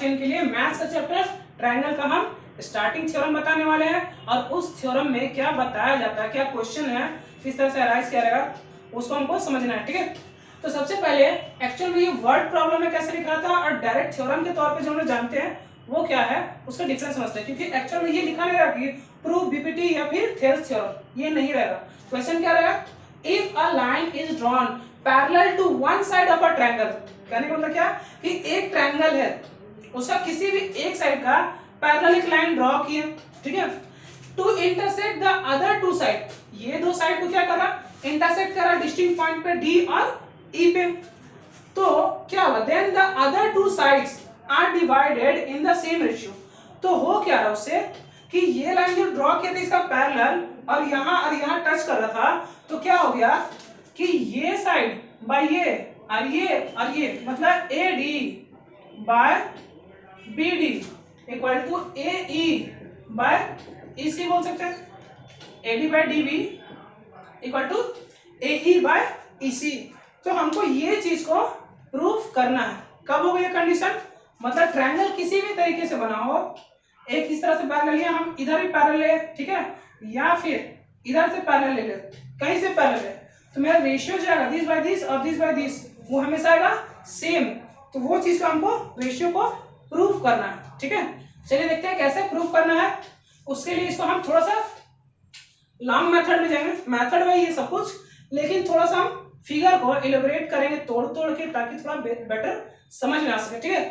Question के लिए maths का चैप्टर ट्रायंगल का हम स्टार्टिंग थ्योरम बताने वाले हैं और उस थ्योरम में क्या बताया जाता है, क्या क्वेश्चन है, किस तरह से अराइज किया रहेगा, उसको हमको समझना है। ठीक है, तो सबसे पहले एक्चुअल में ये वर्ड प्रॉब्लम में कैसे लिख रहा था और डायरेक्ट थ्योरम के तौर पे जो हम लोग जानते हैं वो क्या है, उसका डिफरेंस समझते हैं। क्योंकि एक्चुअल में ये लिखा नहीं रहा कि प्रूव बीपीटी या फिर थेल्स थ्योरम, ये नहीं रहेगा। क्वेश्चन क्या रहेगा, if a line is drawn parallel to one side of a triangle. कहने का मतलब क्या कि एक ट्रायंगल है, उसका किसी भी एक साइड का पैरेलल एक लाइन ड्रॉ किए, ठीक है, to intersect the other two side, ये दो साइड को क्या करा, इंटरसेक्ट करा डिस्टिंक्ट पॉइंट पे डी और ई पे। तो क्या हुआ, then the other two sides are divided in the same ratio. तो हो क्या रहा उससे कि ये लाइन जो ड्रॉ किया था इसका पैरेलल और यहाँ टच कर रहा था, तो क्या हो गया कि ये साइड बाय ये और ये मतलब A D by B D equal to A E by E C बोल सकते हैं, A D by D B equal to A E by E C. तो हमको ये चीज को प्रूफ करना है। कब होगा ये कंडीशन, मतलब ट्रायंगल किसी भी तरीके से बना हो, एक इस तरह से पैरेलल लिया, हम इधर भी पैरेलल ले, ठीक है, या फिर इधर से पैरेलल ले ले, कहीं से पैरेलल है, तो मेरा रेशियो जो आएगा दिस बाय दिस और दिस बाय दिस वो हमेशा आएगा सेम। तो वो चीज को हमको रेशियो को प्रूफ करना है। ठीक है, चलिए देखते हैं कैसे प्रूफ करना है। उसके लिए इसको हम थोड़ा सा लॉन्ग मेथड में जाएंगे, मेथड में ये सब कुछ, लेकिन थोड़ा सा हम फिगर को इलेबोरेट करेंगे तोड़ तोड़ के, ताकि थोड़ा बेटर समझ में आ सके। ठीक है,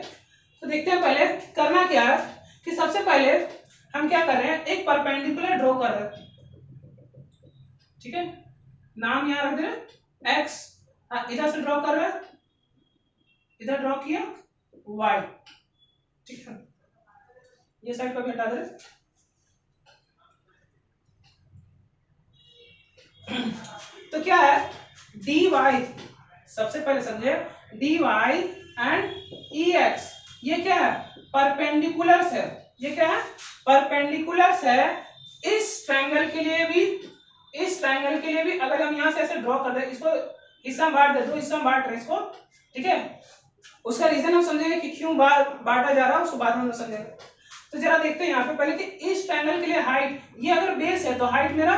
तो देखते हैं पहले करना क्या है कि सबसे पहले हम क्या कर रहे हैं, एक परपेंडिकुलर ड्रॉ कर रहे हैं। ठीक है, नाम यहां रख दे रहे एक्स, इधर से ड्रॉ कर रहे हैं, इधर ड्रॉ किया वाई। ठीक है, ये साइड को भी हटा दे। तो क्या है डी वाई, सबसे पहले समझे D Y and E X, ये क्या है परपेंडिकुलर्स है। ये क्या है परपेंडिकुलर्स है। इस ट्रायंगल के लिए भी, इस ट्रायंगल के लिए भी अगर हम यहां से ऐसे ड्रॉ कर दे, इसको हिस्सा में बांट दे, दो हिस्सा में बांट रहे इसको, ठीक है, उसका रीजन हम समझेंगे कि क्यों बांटा जा रहा है, उसको बाद में हम समझेंगे। तो जरा देखते हैं यहाँ पे पहले कि इस ट्रायंगल के लिए हाइट, ये अगर बेस है तो हाइट मेरा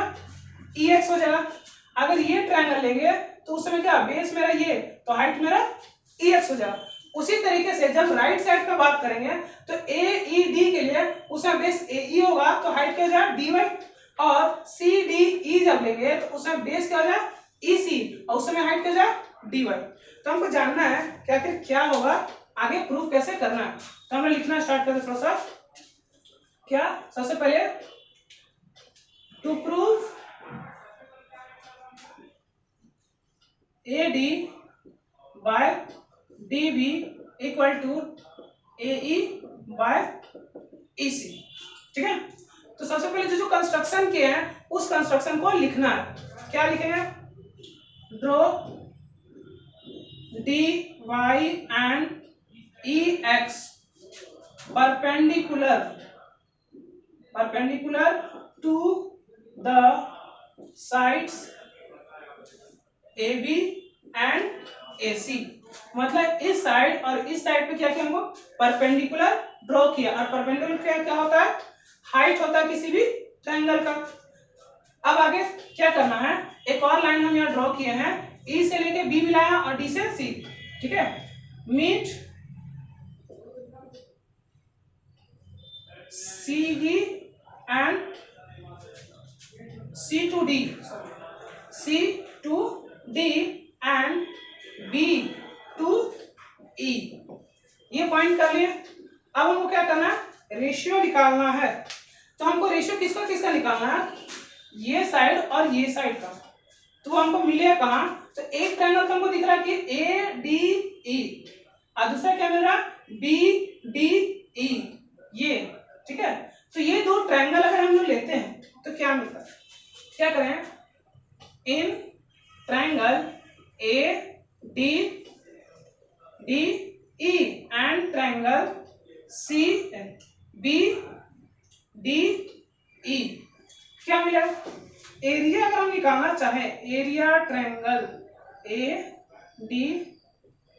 ई एक्स हो जाएगा। अगर ये ट्रायंगल लेंगे तो उस समय क्या बेस मेरा ये, तो हाइट मेरा ई एक्स हो जाएगा। उसी तरीके से जब राइट साइड का बात करेंगे तो ए ई डी के लिए उसमें बेस ए ई होगा तो हाइट क्या हो जाएगा डी वाई, और सी डी ई जब लेंगे तो उसमें बेस क्या हो जाए ई सी और उस समय हाइट क्या हो जाए डी वाई। तो हमको जानना है क्या फिर क्या होगा, आगे प्रूफ कैसे करना है। तो हमें लिखना स्टार्ट करते थोड़ा सा। क्या सबसे पहले to prove A D by D B equal to A E by E C. ठीक है, तो सबसे पहले जो कंस्ट्रक्शन किए हैं उस कंस्ट्रक्शन को लिखना है। क्या लिखेंगे, draw D Y and E X perpendicular to the sides AB and AC। मतलब इस साइड और इस साइड पे क्या किया हमको परपेंडिकुलर ड्रॉ किया, और परपेंडिकुलर क्या होता है हाइट होता है किसी भी ट्रायंगल का। अब आगे क्या करना है, एक और लाइन हम यहाँ ड्रॉ किए हैं, ई से लेके बी मिलाया और डी से सी। ठीक है, meet C D and C to D and B to E, ये पॉइंट कर लिए। अब हमको क्या करना है, रेशियो निकालना है। तो हमको रेशियो किसका किसका निकालना है, ये साइड और ये साइड का। तो हमको मिलेगा कहाँ, तो एक ट्रायंगल हमको दिख रहा है कि ए डी ई और दूसरा क्या मिल रहा है बी डी ई, ये। ठीक है, तो ये दो ट्रायंगल अगर हम लोग लेते हैं तो क्या मिलता है, क्या करें, in triangle A D D E and triangle C B D E क्या मिला, एरिया अगर हम निकालना चाहे, area triangle A D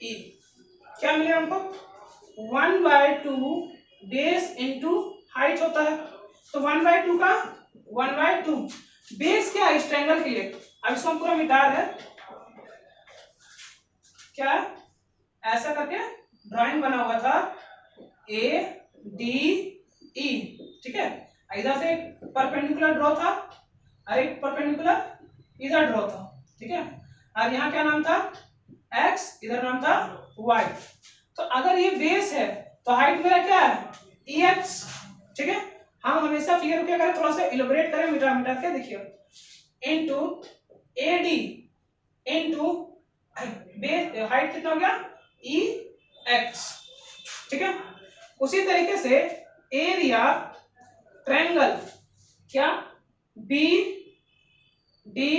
E क्या मिलेगा हमको 1/2 बेस इंटू हाइट होता है। तो 1/2 का 1/2 बेस क्या है इस ट्रायंगल के लिए। अब इसको हम पूरा मिटा रहे हैं, क्या ऐसा करके ड्राइंग बना हुआ था ADE, ठीक है। इधर से एक परपेंडिकुलर ड्रॉ था और एक परपेंडिकुलर इधर ड्रॉ था, ठीक है। और यहाँ क्या नाम था x, इधर नाम था y। तो अगर ये बेस है तो हाइट मेरा क्या है EX, ठीक है। हम हमेशा क्लियर क्या करें, थोड़ा सा इलेबोरेट करें, मिटा मिटा के देखिए। Into AD into base height कितना हो गया EX, ठीक है। उसी तरीके से एरिया ट्रायंगल क्या BDE,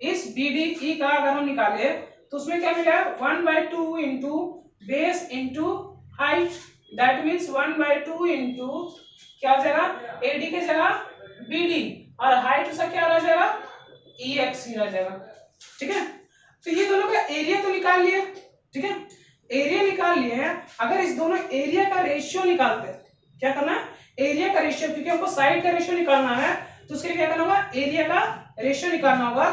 इस BDE का अगर हम निकाले तो उसमें क्या मिला 1/2 into base into height, that means 1/2 into क्या हो जाएगा AD के जगह BD और हाइट उसका क्या रह जाएगा EX ही रह जाएगा, ठीक है। तो ये दोनों का एरिया तो निकाल लिए, ठीक है। एरिया निकाल लिए हैं। अगर इस दोनों एरिया का रेशियो निकालते हैं, क्या करना है एरिया का रेशियो, क्योंकि हमको साइड का रेशियो निकालना है तो उसके लिए क्या करना होगा एरिया का रेशियो निकालना होगा।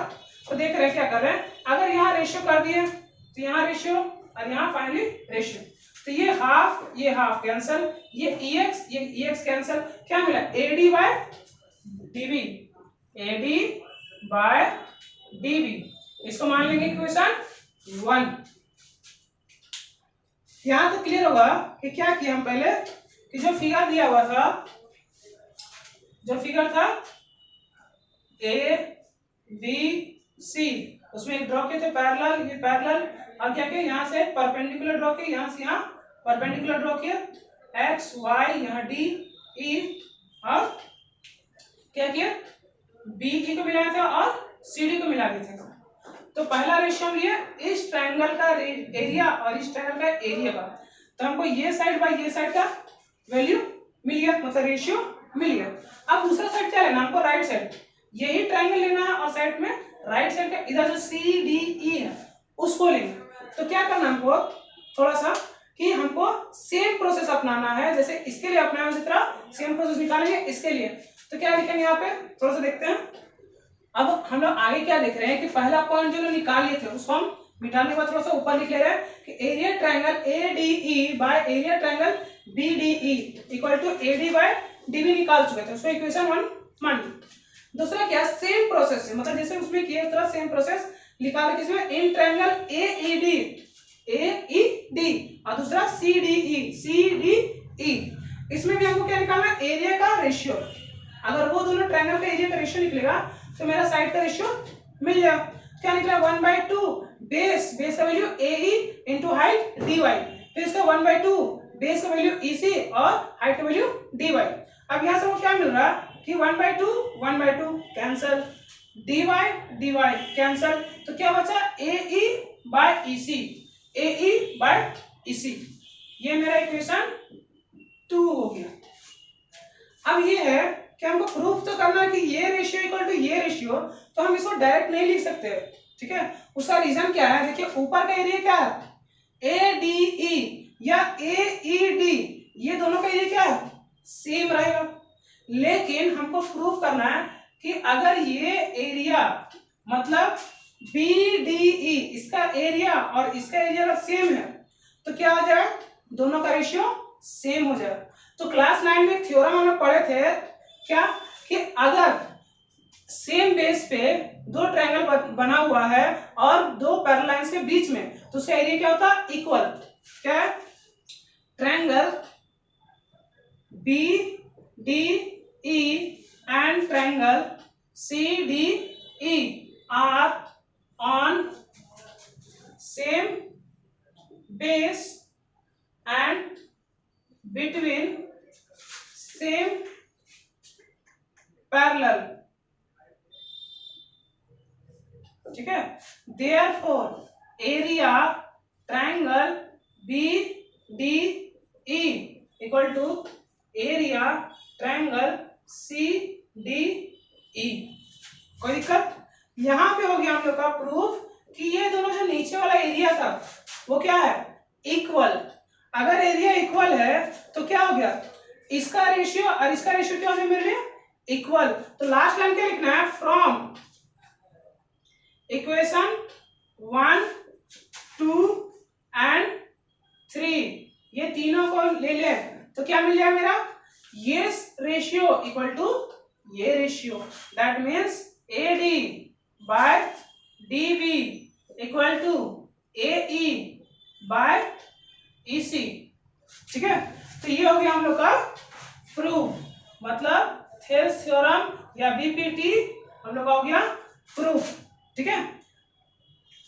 तो देख रहे हैं क्या कर रहे हैं, अगर यहाँ रेशियो कर दिए तो यहाँ रेशियो और यहाँ फाइनली रेशियो, तो ये हाफ कैंसल, ये EX कैंसल, क्या मिला AD बाय DB, इसको मान लेंगे इक्वेशन 1। यहाँ तो क्लियर होगा कि क्या किया हम पहले कि जो फिगर दिया हुआ था, जो फिगर था ABC, उसमें एक ड्रॉ किए थे पैरेलल, ये पैरेलल, और क्या किया यहाँ से परपेंडिकुलर ड्रॉ किए, यहाँ से यहाँ परपेंडिकुलर ड्रॉ किए, X Y यहाँ D E, और क्या किया BE को मिलाया था और CD को मिला दिए थे। तो पहला रेशियो हम लिए इस ट्रायंगल का एरिया और इस ट्रायंगल का एरिया का, तो हमको ये साइड बाय ये साइड का वैल्यू मिल गया, मतलब रेशियो मिल गया। अब दूसरा साइड क्या लेना हमको, राइट साइड, यही ट्रायंगल लेना है और साइड में राइट साइड का इधर जो CDE है उसको लेंगे। तो क्या करना हमको थोड़ा सा कि हमको सेम प्रोसेस अपनाना है, जैसे इसके लिए अपनाया उसी तरह सेम प्रोसेस निकालेंगे इसके लिए। तो क्या लिखेंगे यहाँ पे थोड़ा सा देखते हैं। अब हम लोग आगे क्या देख रहे हैं कि पहला पॉइंट जो निकाल लिए थे उसको हम मिटाने के बाद थोड़ा सा ऊपर लिख ले रहे हैं कि area triangle ADE by area triangle BDE equal to AD by DB निकाल चुके थे, उसको इक्वेशन 1 मान ली। दूसरा क्या सेम प्रोसेस है, मतलब जैसे उसमें किए उस तरह सेम प्रोसेस निकाल के इसमें इन ट्रायंगल AED और दूसरा CDE, इसमें भी हमको क्या निकालना है एरिया का रेशियो। अगर वो दोनों ट्रायंगल का एरिया का रेशियो निकलेगा तो मेरा साइड का रेशियो मिल जाएगा। क्या निकला 1/2 बेस का value AE into height DY, फिर इसका 1/2 बेस का वैल्यू EC और हाइट का वैल्यू DY। अब यहाँ से वो क्या मिल रहा है कि 1/2 कैंसल, DY कैंसल, तो क्या बचा AE बाय EC, ये मेरा इक्वेशन 2 हो गया। अब ये है कि हमको प्रूफ तो करना है कि ये रेशियो इक्वल टू ये रेशियो, तो हम इसको डायरेक्ट नहीं लिख सकते, ठीक है। उसका रीजन क्या है, देखिए ऊपर का एरिया क्या है ADE या AED, ये दोनों का एरिया क्या है सेम रहेगा, लेकिन हमको प्रूफ करना है कि अगर ये एरिया मतलब BDE इसका एरिया और इसका एरिया अगर सेम है तो क्या हो जाएगा दोनों का रेशियो सेम हो जाएगा। तो क्लास 9 में थ्योरम हम लोग पढ़े थे क्या कि अगर सेम बेस पे दो ट्रायंगल बना हुआ है और दो पैरेलल लाइंस के बीच में, तो उसका एरिया क्या होता है इक्वल। क्या है triangle BDE and triangle CDE are on same base and between same parallel, ठीक है। Therefore area triangle BDE equal to area triangle CDE। कोई दिक्कत, यहाँ पे हो गया हम लोग का प्रूफ कि ये दोनों जो नीचे वाला एरिया था वो क्या है इक्वल, अगर एरिया इक्वल है तो क्या हो गया, इसका रेशियो और इसका रेशियो क्या हो गया मेरे लिए, इक्वल। तो लास्ट लाइन क्या लिखना है, फ्रॉम इक्वेशन 1, 2 एंड 3, ये तीनों को ले ले तो क्या मिल जाएगा मेरा, ये रेशियो इक्वल टू ये ratio, that means AD by DB equal to AE by EC। ठीक है, तो ये हो गया हम लोग का प्रूफ, मतलब थेल्स थ्योरम या BPT हम लोग का हो गया प्रूफ। ठीक है,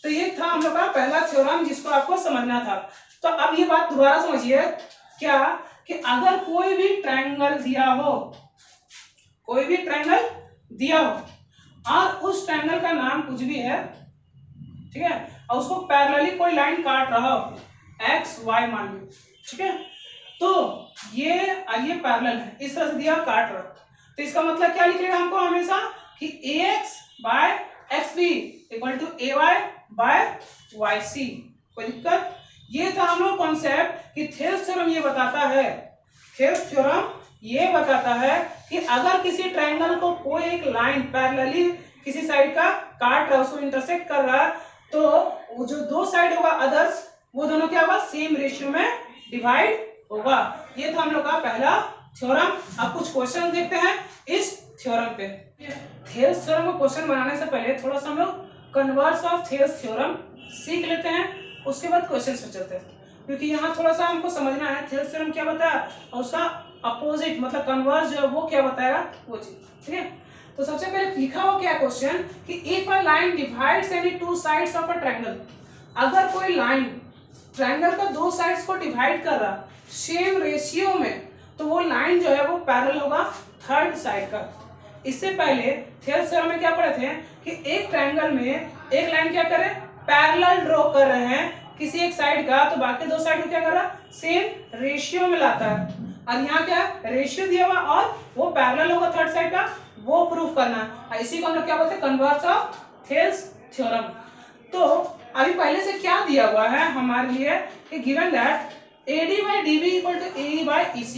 तो ये था हम लोग का पहला थ्योरम जिसको आपको समझना था। तो अब ये बात दोबारा समझिए, क्या कि अगर कोई भी ट्रायंगल दिया हो, कोई भी ट्रायंगल दिया हो और उस ट्रायंगल का नाम कुछ भी है, ठीक है, और उसको पैरेलली कोई लाइन काट रहा हो XY मान लो, ठीक है, तो ये पैरेलल है, इस तरह से दिया काट रहा, तो इसका मतलब क्या लिखेगा हमको हमेशा कि AX by XB equal to AY by YC। कोई दिक्कत, ये था हम लोग कॉन्सेप्ट कि थेल्स थ्योरम ये बताता है, थेल्स थ्योरम ये बताता है कि अगर किसी ट्रायंगल को कोई एक लाइन पैरेलली किसी साइड का काट रहा है, उसको इंटरसेक्ट कर रहा है, तो वो जो दो साइड होगा अदर्स, वो दोनों क्या होगा, सेम रेशियो में डिवाइड होगा। ये था हम लोग का पहला थ्योरम। अब कुछ क्वेश्चन देखते हैं इस थ्योरम पे। थेल्स थ्योरम को क्वेश्चन बनाने से पहले थोड़ा सा हम लोग कन्वर्स ऑफ थेल्स थ्योरम सीख लेते हैं, उसके बाद क्वेश्चन पे चलते हैं, क्योंकि यहाँ थोड़ा सा हमको समझना है थेल्स थ्योरम क्या बताया और उसका अपोजिट मतलब कन्वर्स जो है वो क्या बताएगा वो चीज। ठीक है, तो सबसे पहले लिखा हुआ क्या क्वेश्चन कि if a line divides any two sides of a triangle, अगर कोई लाइन ट्रायंगल का दो साइड्स को डिवाइड कर रहा सेम रेशियो में, तो वो लाइन जो है वो पैरेलल होगा थर्ड साइड का। इससे पहले थेल्स थ्योरम में क्या पढ़े थे कि एक ट्रायंगल में एक लाइन क्या करे, पैरेलल ड्रॉ कर रहे हैं किसी एक साइड का, तो बाकी दो साइड को क्या कर रहा, सेम रेशियो में लाता है, और यहाँ क्या रेशियो दिया हुआ और वो पैरेलल होगा थर्ड साइड का, वो प्रूफ करना है। इसी को हम लोग क्या बोलते हैं, कन्वर्स ऑफ थेल्स थ्योरम। तो अभी पहले से क्या दिया हुआ है हमारे लिए कि given that AD by DB equal to AE by EC,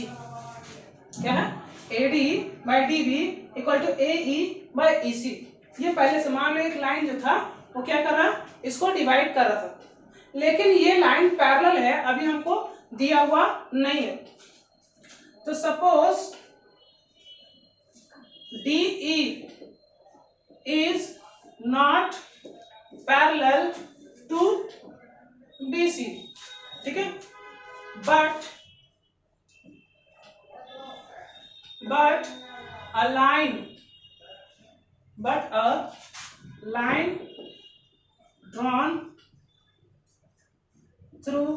क्या है AD by DB equal to AE by EC। ये पहले से मान लो एक लाइन जो था वो क्या कर रहा, इसको डिवाइड कर रहा था, लेकिन ये लाइन पैरेलल है, अभी हमको दिया हुआ नहीं है। तो suppose DE is not parallel to BC, ठीक है, but a line drawn through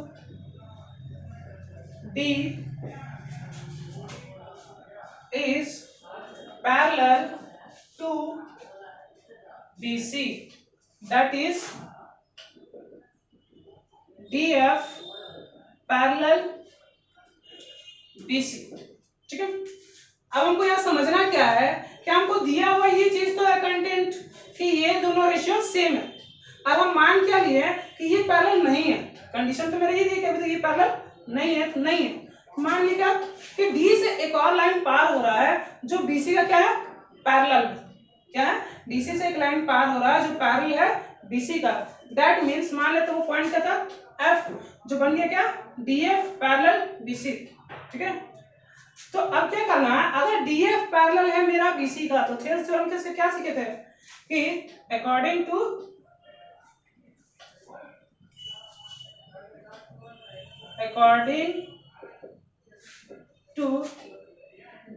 D is parallel to BC, that is DF parallel BC। ठीक है, अब हमको यह समझना क्या है कि हमको दिया हुआ ये चीज तो है कंटेंट कि ये दोनों रेशियो सेम है, अब हम मान क्या लिए कि ये पैरेलल नहीं है, कंडीशन तो मेरा ये दी कि अभी तो ये पैरेलल नहीं है, तो नहीं है, मान लिया कि डी से एक और लाइन पार हो रहा है जो बीसी का क्या है, पैरेलल, क्या है, डीसी से एक लाइन पार हो रहा है जो पैरेलल है बीसी का, दैट मींस मान लेते वो पॉइंट क्या था एफ, जो बन गया क्या डीएफ पैरेलल बीसी। ठीक है, तो अब क्या करना है, अगर डीएफ पैरेलल है मेरा बीसी का, तो थेल्स थ्योरम से क्या सीखे थे कि अकॉर्डिंग टू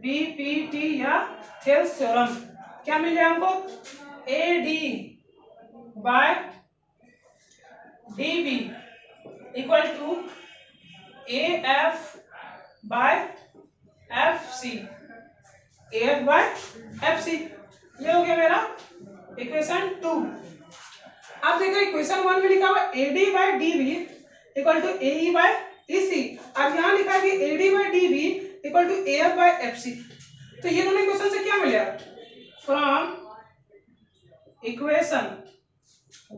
बीपीटी या थेल्स थ्योरम क्या मिल जाए हमको, AD by DB equal to AF by FC, AF by FC, ये हो गया मेरा इक्वेशन 2। अब देखो इक्वेशन 1 में लिखा हुआ AD by DB equal to AE by EC, अब यहाँ लिखा है कि AD by DB equal to AF by FC, तो ये दोनों इक्वेशन से क्या मिलेगा, from equation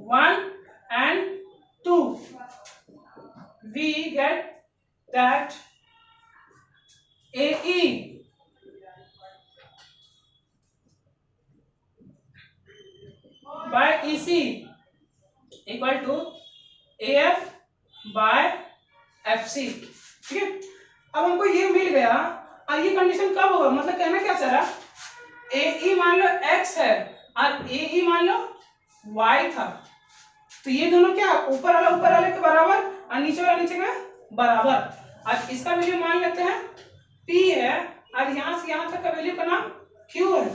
1 and 2 we get that AE by EC equal to AF by FC। ठीक है, अब हमको ये मिल गया। और ये कंडीशन कब होगा, मतलब कहना क्या चाह रहा, AE मान लो x है और AE मान लो y था, तो ये दोनों क्या ऊपर वाले के बराबर और नीचे वाला नीचे के बराबर। और इसका वैल्यू मान लेते हैं P है और यहाँ से यहाँ तक का वैल्यू का नाम Q है।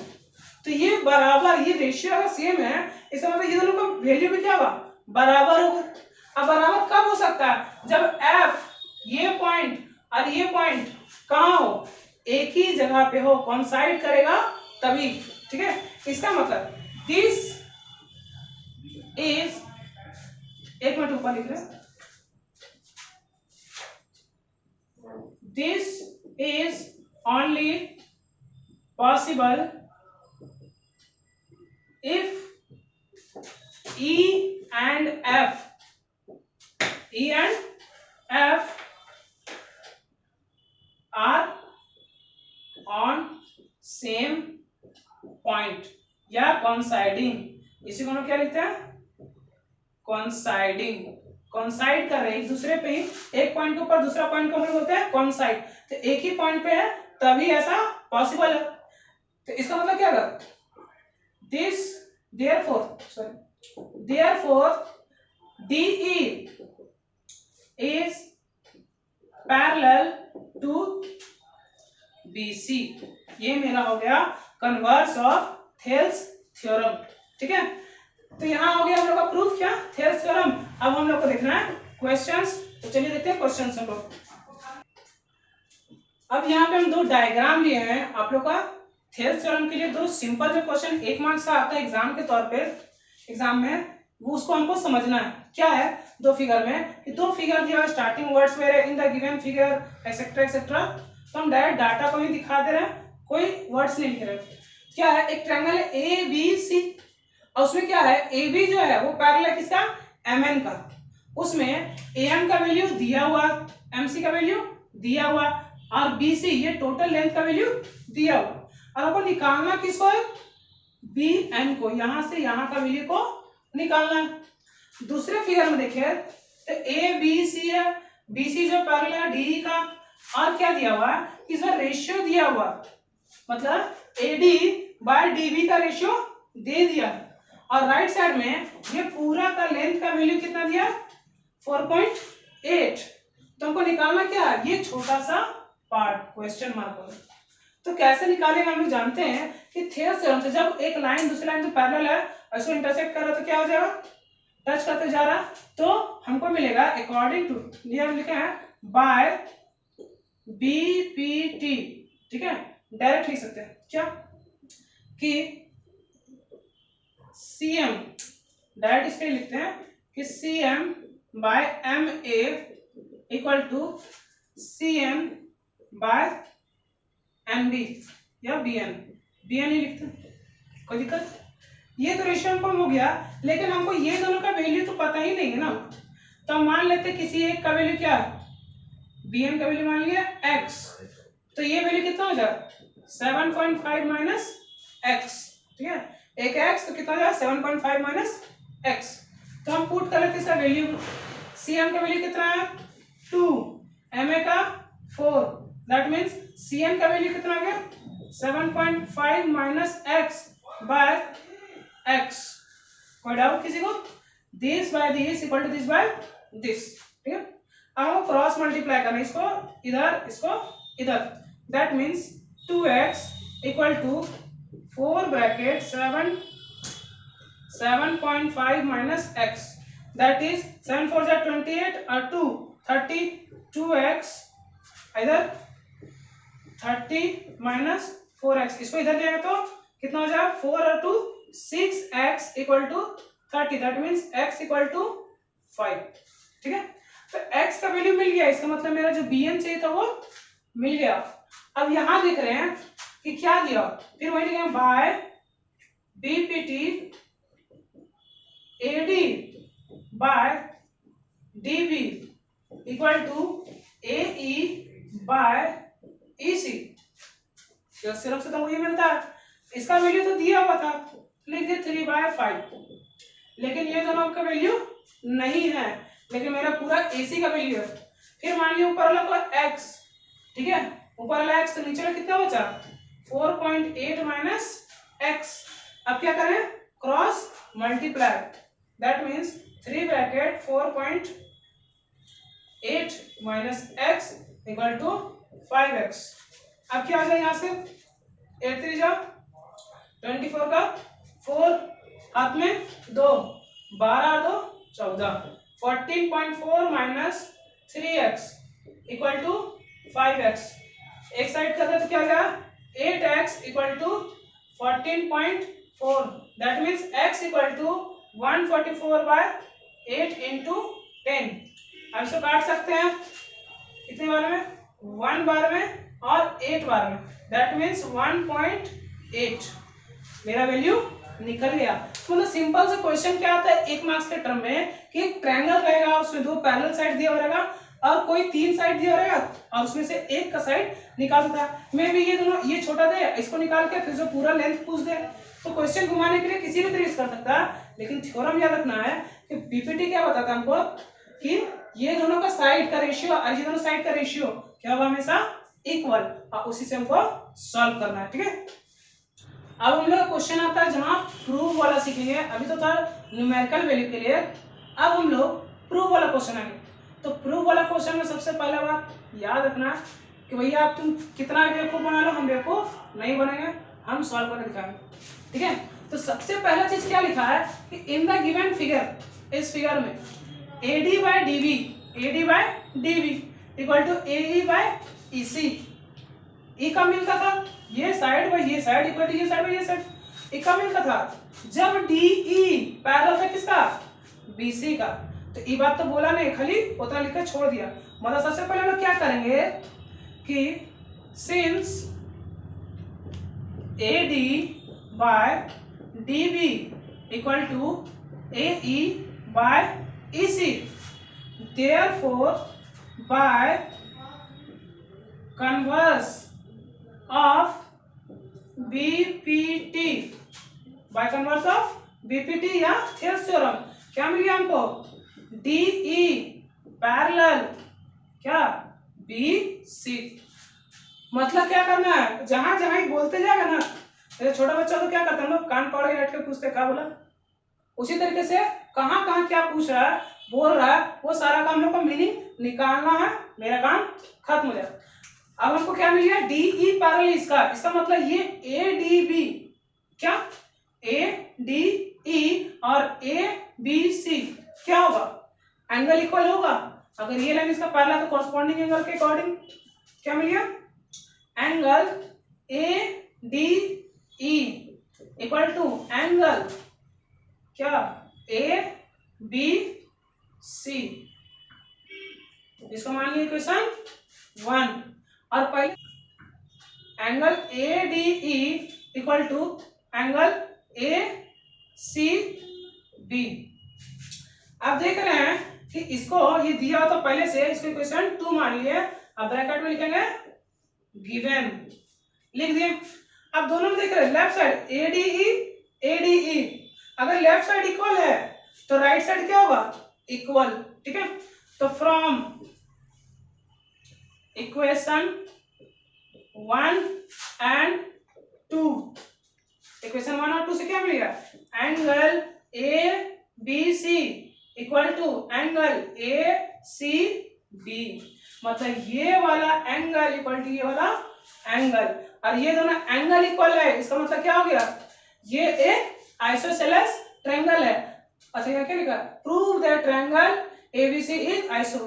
तो ये बराबर, ये रेशियो अगर सेम है, इसका मतलब ये दोनों का वैल्यू भी क्या होगा, बराबर होगा। अब बराबर कब हो सकता है, जब F ये पॉइंट और ये पॉइंट कहाँ हो, एक ही जगह पे हो, कॉन्साइड करेगा तभी। ठीक है, इसका मतलब दिस इज, एक मिनट ऊपर लिख रहे, this is only possible if E and F are on same point या coinciding। इसी को हम क्या लिखते हैं, coinciding, coincide कर रहे हैं एक दूसरे पे ही, एक पॉइंट के ऊपर दूसरा पॉइंट को हम लोग बोलते हैं coincide। तो एक ही पॉइंट पे है तभी ऐसा पॉसिबल है। तो इसका मतलब क्या होगा, therefore DE is parallel to BC। ये मेरा हो गया कन्वर्स ऑफ थेल्स थ्योरम। ठीक है, तो यहाँ हो गया हम लोग का प्रूफ क्या, थेल्स थ्योरम। अब हम लोग को देखना है क्वेश्चंस, तो चलिए देखते हैं क्वेश्चंस हम लोग। अब यहाँ पे हम दो डायग्राम लिए हैं आप लोग का थेल्स थ्योरम के लिए। दो सिंपल जो क्वेश्चन 1 मार्क्स का आता है एग्जाम के तौर पे, एग्जाम में, वो उसको हमको समझना है। क्या है, दो फिगर में कि दो फिगर दिया है, starting words were in the given figure etcetera etcetera. तो हम डायरेक्ट डाटा को ही दिखा दे रहे हैं, कोई वर्ड्स नहीं लिख रहे। क्या है, एक ट्रायंगल है ABC और उसमें क्या है, AB जो है वो पैरेलल है किसका, MN का। उसमें AM का वैल्यू दिया हुआ, MC का वैल्यू दिया हुआ और BC ये टोटल लेंथ का वैल्यू दिया हुआ। और आपको निकालना किसको है, BN को, यहां से यहां का वैल्यू को निकालना है। दूसरे फिगर में देखिए तो ABC है, BC जो पैरेलल है DE का, और क्या दिया हुआ है, इसमें रेशियो दिया हुआ, मतलब AD बाय DB का रेशियो दे दिया है। और राइट साइड में ये पूरा का लेंथ का वैल्यू कितना दिया, 4.8। तो हमको निकालना क्या है, ये छोटा सा पार्ट, क्वेश्चन मार्क होगा। तो कैसे निकालेंगे, हम लोग जानते हैं कि थेल्स थ्योरम से जब एक लाइन दूसरी लाइन से पैरेलल है और इसको इंटरसेक्ट कर रहा तो क्या हो जाएगा, टच करते जा रहा, तो हमको मिलेगा अकॉर्डिंग टू, ये हम लिखे हैं बाय BPT। ठीक है, डायरेक्ट लिख सकते हैं क्या कि CM, डायरेक्ट इसके लिखते हैं कि CM by MA equal to CM by MB या BN ही लिखते हैं, कोई दिक्कत। ये तो रेशियो हमको हो गया, लेकिन हमको ये दोनों का वैल्यू तो पता ही नहीं है ना। तो हम मान लेते किसी एक का वैल्यू क्या है, BN का वैल्यू मान लिया x, तो ये वैल्यू कितना हो जाए 7.5 माइनस x। ठीक है, एक x तो कितना हो जाए 7.5 माइनस x। तो हम पुट कर लेते इसका वैल्यू, CM का वैल्यू कितना है 2, MA का 4, दैट मीन्स CN का वैल्यू कितना आ गया 7.5 माइनस x बाय x। कोई डाउट किसी को, this by this equal to this by this. ठीक है, अब हम क्रॉस मल्टीप्लाई करना, इसको इधर इसको इधर, that means 2x equal to 4 bracket 7.5 minus x, that is 7 4 जा 28 और 2 32x, इधर 30 माइनस 4x, इसको इधर ले आए तो कितना हो जाएगा 4 और 2 6x equal to 30, that means x equal to 5। ठीक है, तो x का वैल्यू मिल गया, इसका मतलब मेरा जो BN चाहिए था वो मिल गया। अब यहां देख रहे हैं कि क्या दिया, फिर वही लिखेंगे by BPT AD by DB equal to AE by EC, सिर्फ से तो ये मिलता है, इसका वैल्यू तो दिया हुआ था, लिख दिया 3/5, लेकिन ये दोनों का वैल्यू नहीं है, लेकिन मेरा पूरा AC का वैल्यू है। फिर मान लिया ऊपर वाला को x, ठीक है, ऊपर वाला x तो नीचे वाला कितना बचा 4.8 माइनस x। अब क्या करें, cross multiply, that means 3 bracket 4.8 minus x equal to 5x। अब क्या आ जाए यहाँ से 8 3 जा 24 का 4 हाथ में 2, 12 और 2 14, 14.4 minus 3x equal to 5x। एक साइड करते तो क्या गया 8x equal to 14.4, that means x equal to 144/8 into 10। अब इसको काट सकते हैं कितने बार में, 1 बार में और 8 बार में, दैट मीन्स 1.8 मेरा वैल्यू निकल गया। मतलब सिंपल से क्वेश्चन क्या आता है 1 मार्क्स के टर्म में कि एक ट्रायंगल रहेगा, उसमें 2 पैरेलल साइड दिया हुआ रहेगा और कोई 3 साइड दिया रहेगा और उसमें से एक का साइड निकाल सकता है। मैं भी ये दोनों ये छोटा दे इसको निकाल के फिर जो पूरा लेंथ पूछ दे तो क्वेश्चन घुमाने के लिए किसी भी तरीके से कर सकता है, लेकिन थ्योरम याद रखना है कि पीपीटी क्या बताता है हमको कि ये दोनों का साइड का रेशियो और ये दोनों साइड का रेशियो क्या होगा हमेशा इक्वल, और उसी से हमको सॉल्व करना है, ठीक है। अब हम लोग क्वेश्चन आता है जहां प्रूव वाला सीखेंगे, अभी तो था न्यूमेरिकल वैल्यू के लिए, अब हम लोग प्रूव वाला क्वेश्चन आएंगे। तो प्रूव वाला क्वेश्चन में सबसे पहला बात याद रखना कि भैया आप तुम कितना बेवकूफ बना लो, हम बेवकूफ नहीं बनेंगे, हम सॉल्व करके दिखाएंगे, ठीक है। तो सबसे पहला चीज क्या लिखा है कि इन द गिवन फिगर, इस फिगर में AD by DB equal to AE by EC, E का मिलता था ये साइड बाय ये साइड इक्वल टू ये साइड बाय ये साइड, E का मिलता था जब DE पैरेलल था किसका BC का। तो ये बात तो बोला नहीं, खाली उतना लिखकर छोड़ दिया। मतलब सबसे पहले हम लोग क्या करेंगे कि since AD by DB equal to AE by EC, therefore by converse of BPT, by converse of BPT या थेल्स थ्योरम क्या मिल गया हमको DE पैरेलल क्या BC। मतलब क्या करना है, जहां जहां बोलते जाएगा ना, जैसे छोटा बच्चा तो क्या करता है हम लोग कान पकड़ के बैठ के पूछते क्या बोला, उसी तरीके से कहां कहां क्या पूछ रहा है बोल रहा है वो सारा काम हम लोग को मीनिंग निकालना है, मेरा काम खत्म हो जाए। अब हमको क्या मिल गया DE पैरेलल इसका मतलब ये ADB क्या ADE और ABC क्या होगा एंगल इक्वल होगा। अगर ये लाइन इसका पैरेलल तो कॉरस्पॉन्डिंग एंगल के अकॉर्डिंग क्या मिल गया angle ADE equal to angle क्या ABC, इसको मान लिया इक्वेशन 1। और पहले angle ADE equal to angle ACB। अब देख रहे हैं कि इसको ये दिया हो तो पहले से इसको इक्वेशन 2 मान लिए, अब ब्रैकेट में लिखेंगे गिवन, लिख दिए। अब दोनों में देख रहे हैं लेफ्ट साइड ADE, अगर लेफ्ट साइड इक्वल है तो राइट साइड क्या होगा इक्वल, ठीक है। तो फ्रॉम इक्वेशन 1 एंड 2, इक्वेशन 1 और 2 से क्या मिलेगा angle ABC equal to angle ACB, मतलब ये वाला एंगल इक्वल टू ये वाला एंगल, और ये दोनों एंगल इक्वल है, इसका मतलब क्या हो गया ये एक आइसोसेलेस ट्रायंगल है। अच्छा क्या लिखा prove that triangle ABC is iso,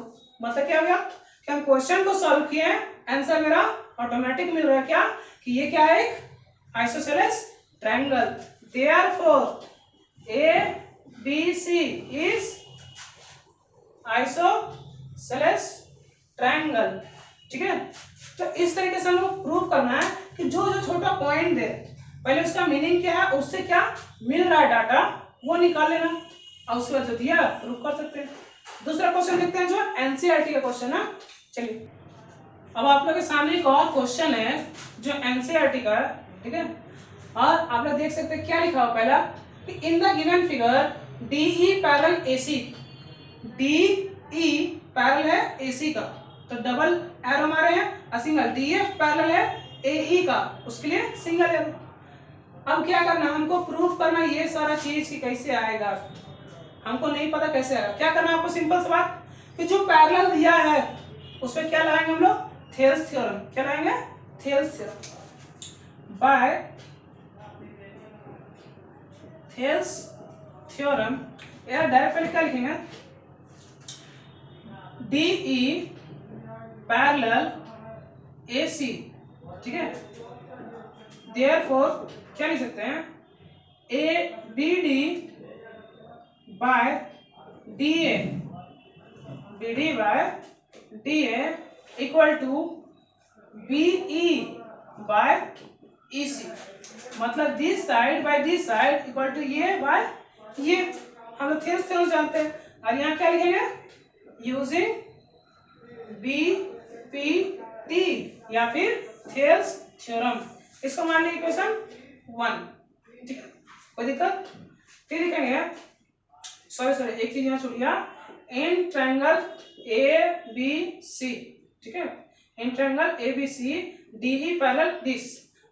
मतलब क्या हो गया कि हम क्वेश्चन को सॉल्व किए हैं, आंसर मेरा ऑटोमेटिक मिल रहा है क्या कि ये क्या है एक isosceles triangle, therefore ABC is isosceles triangle, ठीक है। तो इस तरीके से हम लोग प्रूव करना है कि जो जो छोटा पॉइंट दे पहले उसका मीनिंग क्या है, उससे क्या मिल रहा है डाटा वो निकाल लेना, और उसके बाद जो दिया प्रूव कर सकते हैं। दूसरा क्वेश्चन देखते हैं जो एनसीईआरटी का क्वेश्चन है, चलिए अब आप लोग के सामने एक और क्वेश्चन है जो एनसीईआरटी का है, ठीक है। और आप लोग देख सकते हैं क्या लिखा हुआ पहला कि in the given figure DE parallel AC, DE parallel है AC का, तो डबल एरो मारे हैं, और सिंगल DF पैरेलल है AE का, उसके लिए सिंगल एरो। अब क्या करना, हमको प्रूफ करना ये सारा चीज कि कैसे आएगा, हमको नहीं पता कैसे आएगा। क्या करना आपको, सिंपल सी बात कि जो पैरेलल दिया है उस पर क्या लगाएंगे हम लोग, थेल्स थ्योरम। क्या लगाएंगे, Thales theorem. By Thales theorem यार डायरेक्ट क्या लिखेंगे, DE पैरेलल AC, ठीक है। देयरफॉर क्या लिख सकते हैं, ABD by DA, BD by DA equal to BE by EC, मतलब this side by this side equal to ये बाय ये। हम लोग थेल्स थ्योरम जानते हैं, और यहाँ क्या लिखेंगे, यूजिंग BPT या फिर थेल्स थ्योरम, इसको मान लीजिए इक्वेशन 1, ठीक है, कोई दिक्कत। फिर लिखेंगे, सॉरी एक चीज यहाँ छूट गया, इन ट्रायंगल ABC, ठीक है, in triangle ABC DE parallel this,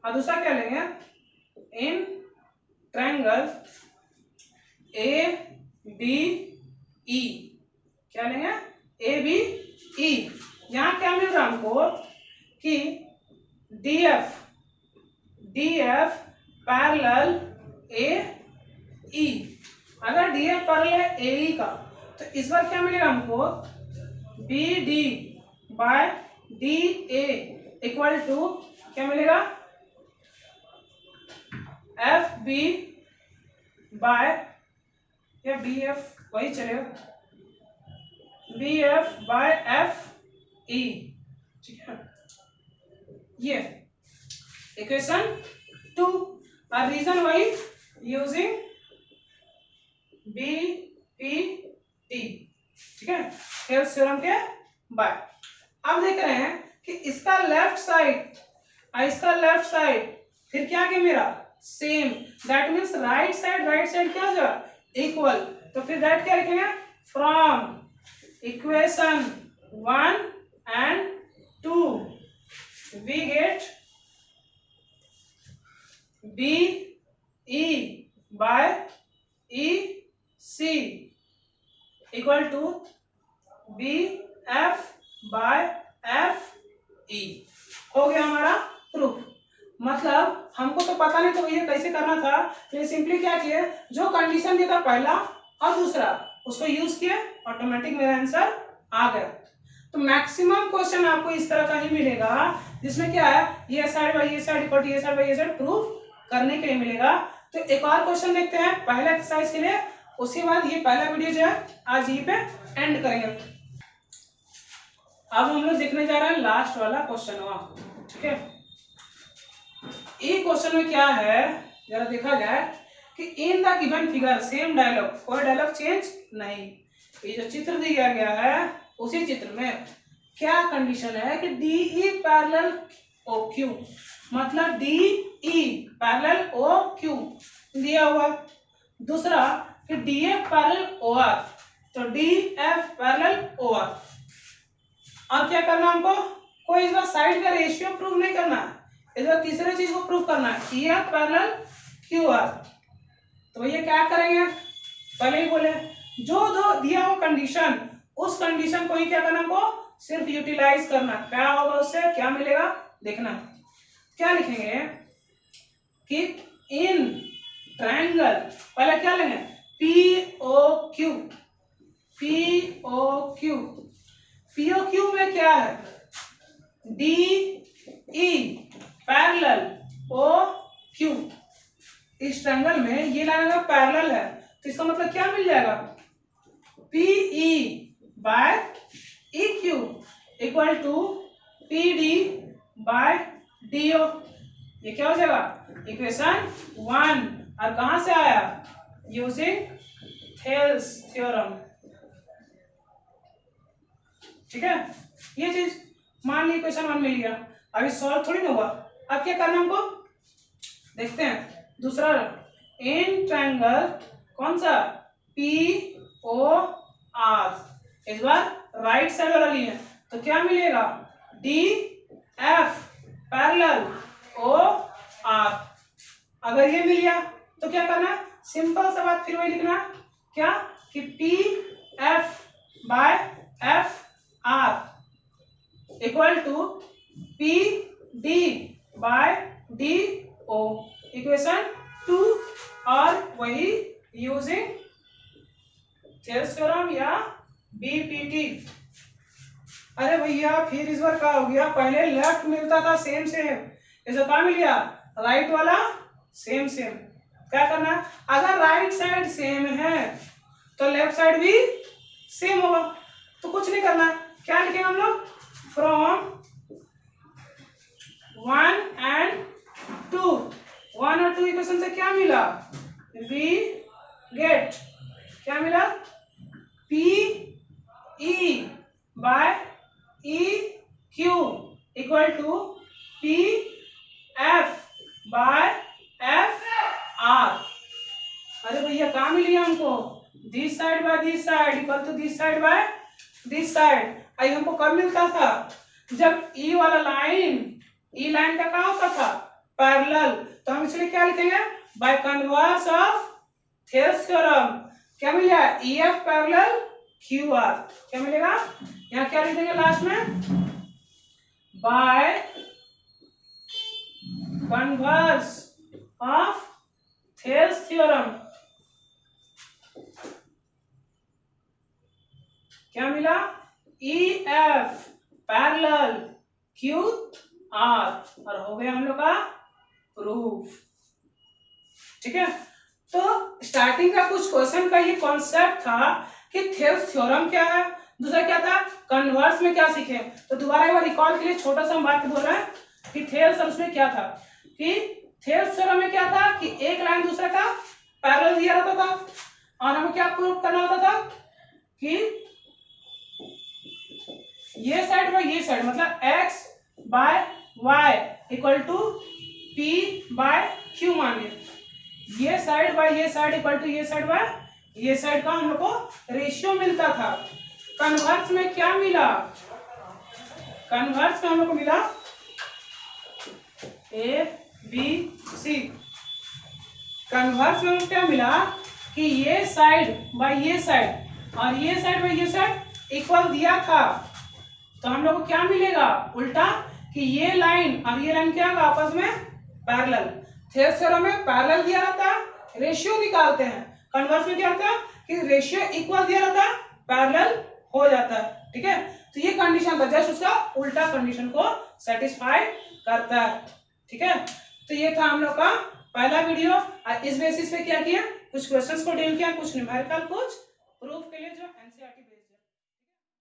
और दूसरा क्या लेंगे, इन ट्रायंगल ABE, क्या लेंगे, ABE। यहाँ क्या मिल रहा हमको कि DF पैरेलल AE, अगर DF पैरेलल है AE का तो इस बार क्या मिलेगा हमको, BD by DA equal to क्या मिलेगा, FB बाय या BF, वही चलेगा, BF बाय FE, ठीक है। ये इक्वेशन 2, और रीजन वही यूजिंग BPT, ठीक है, थेल्स थ्योरम के बाय। अब देख रहे हैं कि इसका लेफ्ट साइड और इसका लेफ्ट साइड फिर क्या क्या मेरा same, that means right side क्या हो जाएगा, इक्वल। तो फिर दैट क्या लिखेंगे, from equation 1 and 2 we get BE by EC equal to BF by FE। हो गया हमारा प्रूफ। मतलब हमको तो पता नहीं तो ये कैसे करना था, तो सिंपली क्या किए, जो कंडीशन दिया था पहला और दूसरा उसको यूज किए, ऑटोमेटिक मेरा आंसर आ गया। तो मैक्सिमम क्वेश्चन आपको इस तरह का ही मिलेगा जिसमें क्या है, ये साइड बाय ये साइड इक्वल टू ये साइड बाय ये साइड प्रूफ करने के लिए मिलेगा। तो एक और क्वेश्चन देखते हैं पहले एक्सरसाइज के लिए, उसके बाद ये पहला वीडियो जो है आज यहीं पे एंड करेंगे। अब हम लोग देखने जा रहे हैं लास्ट वाला क्वेश्चन, ठीक है। ये क्वेश्चन में क्या है जरा देखा जाए कि in the given figure same dialogue, कोई डायलॉग चेंज नहीं, ये जो चित्र दिया गया है उसी चित्र में क्या कंडीशन है कि DE पैरेलल OQ, मतलब DE पैरेलल OQ दिया हुआ, दूसरा कि DF पैरेलल OR, तो DF पैरेलल OR। और क्या करना हमको, कोई इस बार साइड का रेशियो प्रूव नहीं करना है, इस बार तीसरे चीज को प्रूव करना है, EF पैरेलल QR। तो ये क्या करेंगे, पहले ही बोले जो दो दिया हुआ कंडीशन उस कंडीशन को ही क्या करना हमको, सिर्फ यूटिलाइज करना, क्या होगा उससे क्या मिलेगा देखना। क्या लिखेंगे कि इन ट्रायंगल, पहले क्या लेंगे, POQ, POQ में क्या है, DE पैरेलल OQ, इस ट्रायंगल में ये लाइन पैरेलल है तो इसका मतलब क्या मिल जाएगा, PE by EQ equal to PD by DO। ये क्या हो जाएगा, इक्वेशन 1, और कहां से आया, यूजिंग थेल्स थ्योरम। ठीक है, ये चीज मान ली क्वेश्चन 1 मिल गया। अभी सॉल्व थोड़ी ना हुआ, अब क्या करना हमको देखते हैं। दूसरा इन ट्रायंगल कौन सा POR, इस बार राइट साइड वाला लिए तो क्या मिलेगा DF पैरेलल OR। अगर ये मिल गया तो क्या करना, सिंपल सा बात फिर वही लिखना, क्या कि PF by FR equal to PD by DO, equation 2। और वही यूजिंग थेल्स थ्योरम या BPT। अरे भैया फिर इस बार क्या हो गया, पहले लेफ्ट मिलता था सेम सेम, इसे क्या मिल गया राइट वाला सेम सेम। क्या करना, अगर राइट साइड सेम है तो लेफ्ट साइड भी सेम होगा, तो कुछ नहीं करना, क्या लिखेंगे हम लोग फ्रॉम 1 and 2, 1 और 2 इक्वेशन से क्या मिला, वी गेट क्या मिला PE by EQ equal to PF by FR। अरे भैया कहाँ मिल गया हमको, this side by this side equal to this side by this side. आई हमको कब मिलता था, जब E वाला लाइन, E लाइन का क्या होता था पैरेलल, तो हम इसलिए क्या लिखेंगे by converse of Thales theorem. क्या मिल गया EF पैरेलल QR, क्या मिलेगा यहाँ क्या लिख देंगे लास्ट में, by converse of Thales theorem क्या मिला EF पैरेलल QR, और हो गया हम लोग का प्रूफ। ठीक है, तो स्टार्टिंग का कुछ क्वेश्चन का ये कॉन्सेप्ट था कि थेल्स थ्योरम क्या है, दूसरा क्या था कन्वर्स में क्या सीखे। तो दोबारा एक बार रिकॉल के लिए छोटा सा हम बात बोल रहे हैं कि थेल्स और उसमें क्या था, कि थेल्स थ्योरम में क्या था कि एक लाइन दूसरे का पैरेलल दिया रहता था, और हमें क्या प्रूव करना होता था कि ये साइड बाय ये साइड, मतलब x by y equal to P by Q मान लिया, ये साइड बाय ये साइड इक्वल टू ये साइड बाय ये साइड का हम लोग को रेशियो मिलता था। कन्वर्स में क्या मिला, कन्वर्स में हम लोग को मिला ABC। कन्वर्स में क्या मिला कि ये साइड बाय ये साइड और ये साइड बाय ये साइड इक्वल दिया था, तो हम लोग को क्या मिलेगा उल्टा कि ये लाइन और ये लाइन क्या होगा आपस में पैरेलल। थेल्स थ्योरम में पैरेलल दिया रहता है, रेशियो निकालते हैं, कन्वर्स में क्या होता है कि रेशियो इक्वल दिया रहता है, पैरेलल हो जाता है। ठीक है, तो ये कंडीशन था, जस्ट उसका उल्टा कंडीशन को सेटिस्फाई करता है। ठीक है, तो ये था हम लोग का पहला वीडियो। इस बेसिस पे क्या किया, कुछ क्वेश्चंस को डील किया, कुछ न्यूमेरिकल, कुछ प्रूफ के लिए जो एनसीईआरटी